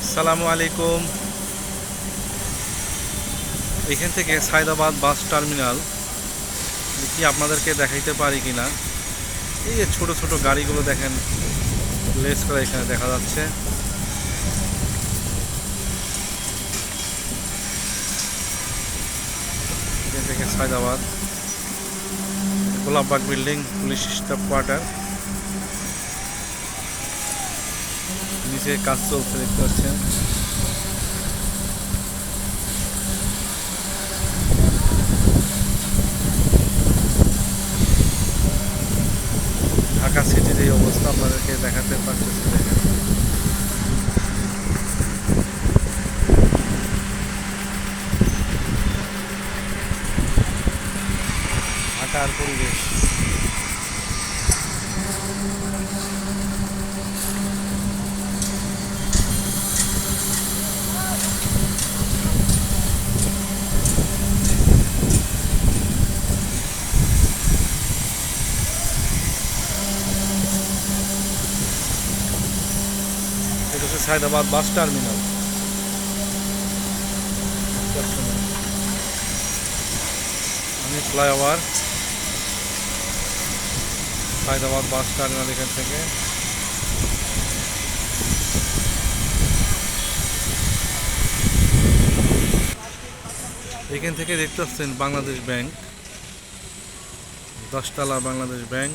আসসালামু আলাইকুম। এখান থেকে সায়দাবাদ বাস টার্মিনাল কি আপনাদেরকে দেখাইতে পারি কিনা। এই যে ছোট ছোট গাড়িগুলো দেখেন, লেস করে এখানে দেখা যাচ্ছে। এখান থেকে Sayedabad, Golapbag building, police staff quarter. নিচে কাজ চলছে দেখতে পাচ্ছেন। ঢাকা সিটির এই অবস্থা আপনাদেরকে দেখাতে পারতেছি। দেখেন ঢাকার পরিবেশ। এটা হচ্ছে সায়দাবাদ বাস টার্মিনাল। আমি ফ্লাইওভার সায়দাবাদ বাস টার্মিনাল। এখান থেকে দেখতে পাচ্ছেন বাংলাদেশ ব্যাংক, 10 তলা বাংলাদেশ ব্যাংক।